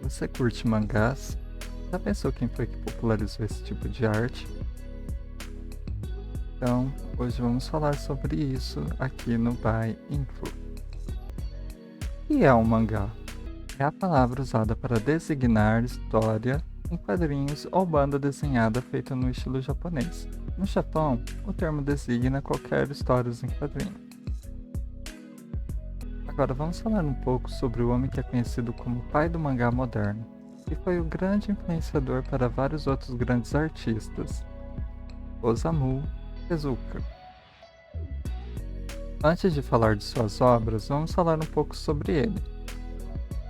Você curte mangás? Já pensou quem foi que popularizou esse tipo de arte? Então, hoje vamos falar sobre isso aqui no By Info. O que é um mangá? É a palavra usada para designar história em quadrinhos ou banda desenhada feita no estilo japonês. No Japão, o termo designa qualquer história em quadrinho. Agora vamos falar um pouco sobre o homem que é conhecido como o pai do mangá moderno, e foi o grande influenciador para vários outros grandes artistas, Osamu Tezuka. Antes de falar de suas obras, vamos falar um pouco sobre ele.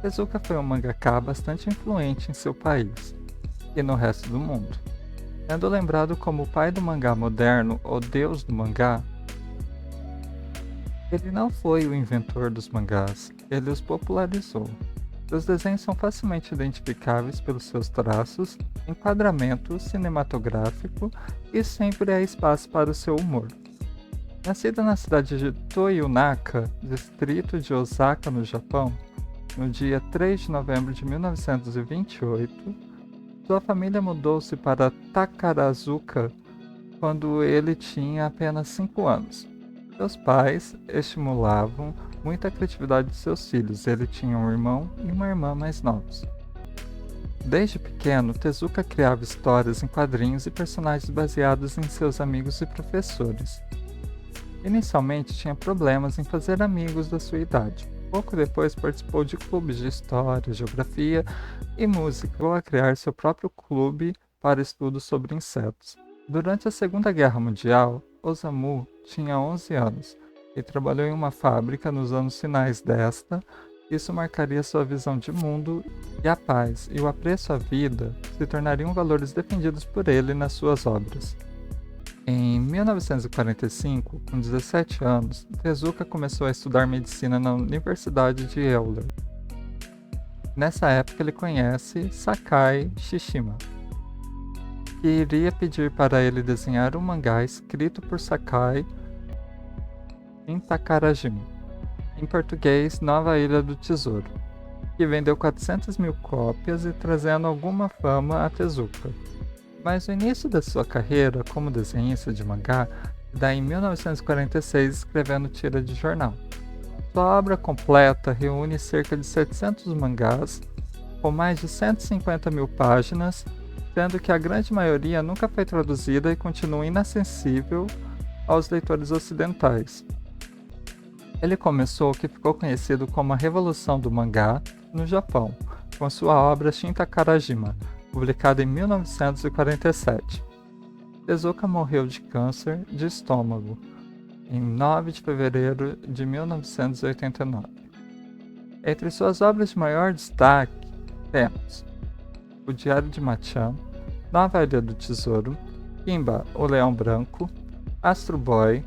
Tezuka foi um mangaka bastante influente em seu país e no resto do mundo, sendo lembrado como o pai do mangá moderno ou deus do mangá. Ele não foi o inventor dos mangás, ele os popularizou. Seus desenhos são facilmente identificáveis pelos seus traços, enquadramento cinematográfico e sempre há espaço para o seu humor. Nascida na cidade de Toyonaka, distrito de Osaka, no Japão, no dia 3 de novembro de 1928, sua família mudou-se para Takarazuka quando ele tinha apenas 5 anos. Seus pais estimulavam muito a criatividade de seus filhos. Ele tinha um irmão e uma irmã mais novos. Desde pequeno, Tezuka criava histórias em quadrinhos e personagens baseados em seus amigos e professores. Inicialmente tinha problemas em fazer amigos da sua idade. Pouco depois participou de clubes de história, geografia e música. Chegou a criar seu próprio clube para estudos sobre insetos. Durante a Segunda Guerra Mundial, Osamu tinha 11 anos e trabalhou em uma fábrica nos anos finais desta. Isso marcaria sua visão de mundo, e a paz e o apreço à vida se tornariam valores defendidos por ele nas suas obras. Em 1945, com 17 anos, Tezuka começou a estudar medicina na Universidade de Euler. Nessa época ele conhece Sakai Shishima, que iria pedir para ele desenhar um mangá escrito por Sakai em Takarajima, em português Nova Ilha do Tesouro, que vendeu 400 mil cópias e trazendo alguma fama a Tezuka. Mas o início da sua carreira como desenhista de mangá dá em 1946 escrevendo tira de jornal. Sua obra completa reúne cerca de 700 mangás, com mais de 150 mil páginas, sendo que a grande maioria nunca foi traduzida e continua inacessível aos leitores ocidentais. Ele começou o que ficou conhecido como a Revolução do Mangá no Japão, com sua obra Shin Takarajima, publicada em 1947. Tezuka morreu de câncer de estômago em 9 de fevereiro de 1989. Entre suas obras de maior destaque temos O Diário de Machan, Nova Ilha do Tesouro, Kimba, o Leão Branco, Astro Boy,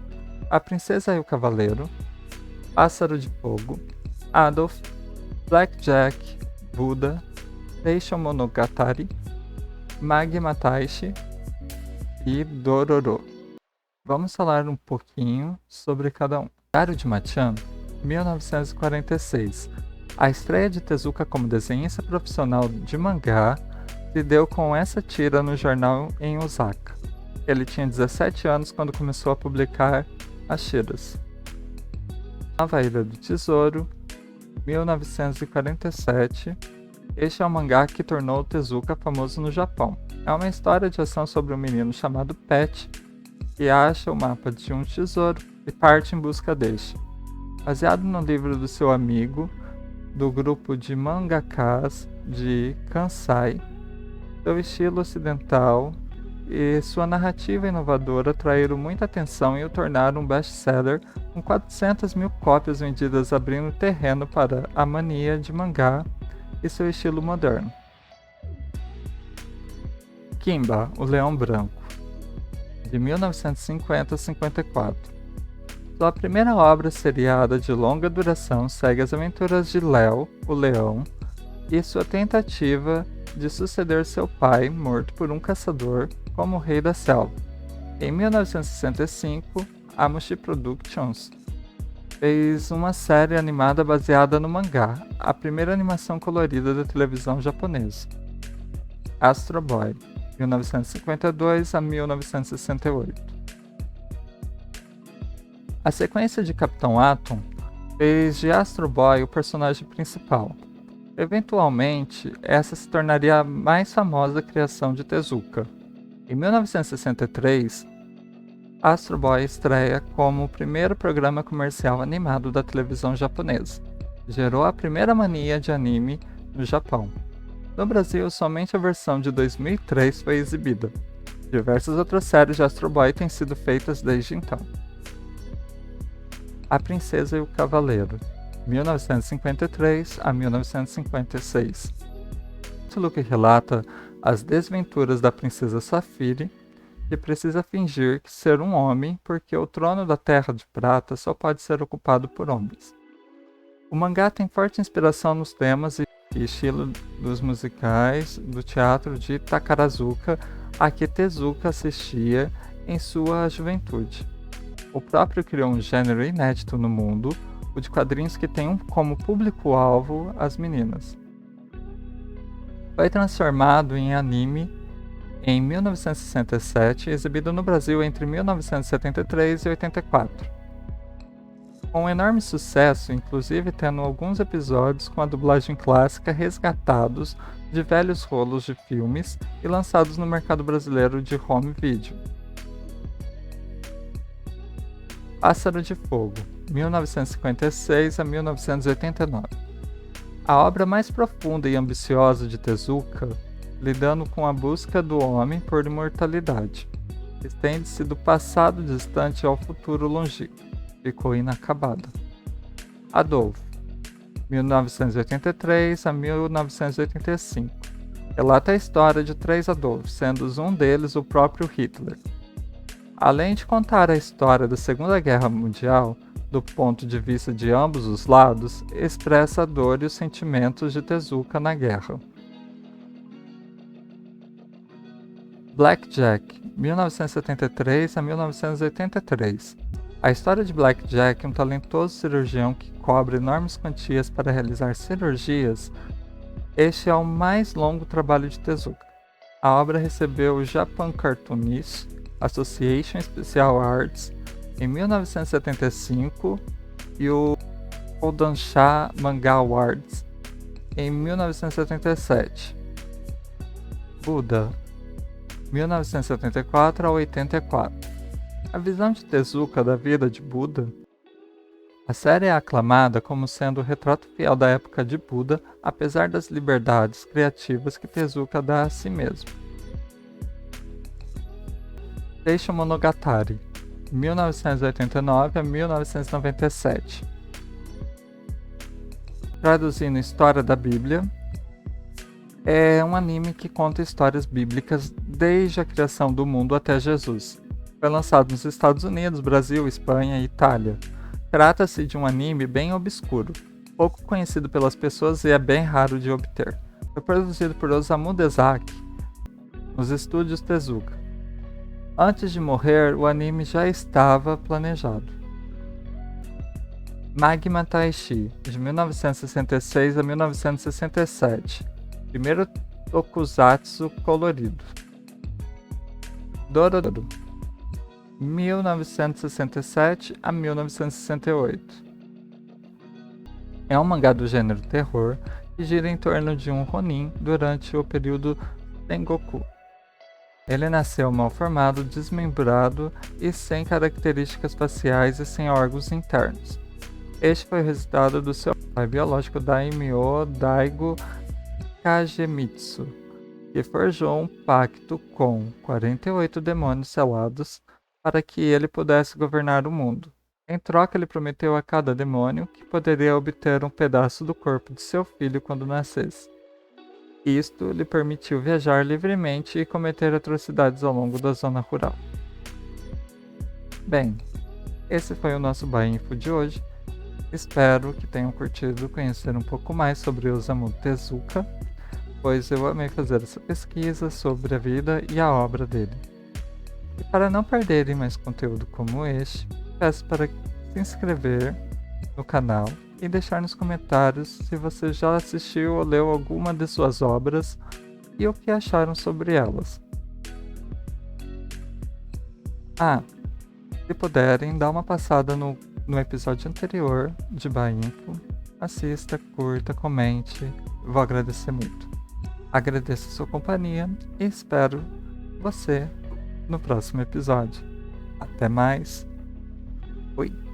A Princesa e o Cavaleiro, Pássaro de Fogo, Adolf, Blackjack, Buda, Seishun Monogatari, Magma Taishi e Dororo. Vamos falar um pouquinho sobre cada um. Diário de Machan, 1946. A estreia de Tezuka como desenhista profissional de mangá se deu com essa tira no jornal em Osaka. Ele tinha 17 anos quando começou a publicar as tiras. Nova Ilha do Tesouro, 1947. Este é um mangá que tornou Tezuka famoso no Japão. É uma história de ação sobre um menino chamado Pet, que acha o mapa de um tesouro e parte em busca deste. Baseado no livro do seu amigo, do grupo de mangakas de Kansai, seu estilo ocidental e sua narrativa inovadora atraíram muita atenção e o tornaram um best-seller com 400 mil cópias vendidas, abrindo terreno para a mania de mangá e seu estilo moderno. Kimba, o Leão Branco, de 1950 a 54. Sua primeira obra seriada de longa duração segue as aventuras de Léo, o Leão, e sua tentativa de suceder seu pai, morto por um caçador, como rei da selva. Em 1965, a Mushi Productions fez uma série animada baseada no mangá, a primeira animação colorida da televisão japonesa, Astro Boy, 1952 a 1968. A sequência de Capitão Atom fez de Astro Boy o personagem principal. Eventualmente, essa se tornaria a mais famosa criação de Tezuka. Em 1963, Astro Boy estreia como o primeiro programa comercial animado da televisão japonesa. Gerou a primeira mania de anime no Japão. No Brasil, somente a versão de 2003 foi exibida. Diversas outras séries de Astro Boy têm sido feitas desde então. A Princesa e o Cavaleiro, 1953 a 1956. O título que relata as desventuras da princesa Safire, que precisa fingir que ser um homem porque o trono da Terra de Prata só pode ser ocupado por homens. O mangá tem forte inspiração nos temas e estilo dos musicais do teatro de Takarazuka a que Tezuka assistia em sua juventude. O próprio criou um gênero inédito no mundo, o de quadrinhos que tem como público-alvo as meninas. Foi transformado em anime em 1967 e exibido no Brasil entre 1973 e 84. Com um enorme sucesso, inclusive tendo alguns episódios com a dublagem clássica resgatados de velhos rolos de filmes e lançados no mercado brasileiro de home video. Pássaro de Fogo, 1956 a 1989. A obra mais profunda e ambiciosa de Tezuka, lidando com a busca do homem por imortalidade. Estende-se do passado distante ao futuro longínquo. Ficou inacabada. Adolfo, 1983 a 1985. Relata a história de 3 Adolfos, sendo um deles o próprio Hitler. Além de contar a história da Segunda Guerra Mundial, do ponto de vista de ambos os lados, expressa a dor e os sentimentos de Tezuka na guerra. Blackjack, 1973 a 1983. A história de Blackjack, um talentoso cirurgião que cobra enormes quantias para realizar cirurgias, este é o mais longo trabalho de Tezuka. A obra recebeu o Japan Cartoonist Association Special Arts em 1975 e o Kodansha Manga Awards em 1977. Buda, 1974 a 84. A visão de Tezuka da vida de Buda. A série é aclamada como sendo o retrato fiel da época de Buda, apesar das liberdades criativas que Tezuka dá a si mesmo. Seisho Monogatari, 1989 a 1997. Traduzindo História da Bíblia, é um anime que conta histórias bíblicas desde a criação do mundo até Jesus. Foi lançado nos Estados Unidos, Brasil, Espanha e Itália. Trata-se de um anime bem obscuro, pouco conhecido pelas pessoas e é bem raro de obter. Foi produzido por Osamu Dezaki, nos estúdios Tezuka. Antes de morrer, o anime já estava planejado. Magma Taishi, de 1966 a 1967. Primeiro tokusatsu colorido. Dororo, 1967 a 1968. É um mangá do gênero terror que gira em torno de um Ronin durante o período Sengoku. Ele nasceu mal formado, desmembrado e sem características faciais e sem órgãos internos. Este foi o resultado do seu pai biológico Daimyo Daigo Kagemitsu, que forjou um pacto com 48 demônios selados para que ele pudesse governar o mundo. Em troca, ele prometeu a cada demônio que poderia obter um pedaço do corpo de seu filho quando nascesse. Isto lhe permitiu viajar livremente e cometer atrocidades ao longo da zona rural. Bem, esse foi o nosso Bainfo de hoje. Espero que tenham curtido conhecer um pouco mais sobre Osamu Tezuka, pois eu amei fazer essa pesquisa sobre a vida e a obra dele. E para não perderem mais conteúdo como este, peço para se inscrever no canal e deixar nos comentários se você já assistiu ou leu alguma de suas obras e o que acharam sobre elas. Se puderem, dá uma passada no episódio anterior de Bainfo, assista, curta, comente, vou agradecer muito. Agradeço a sua companhia e espero você no próximo episódio. Até mais. Fui.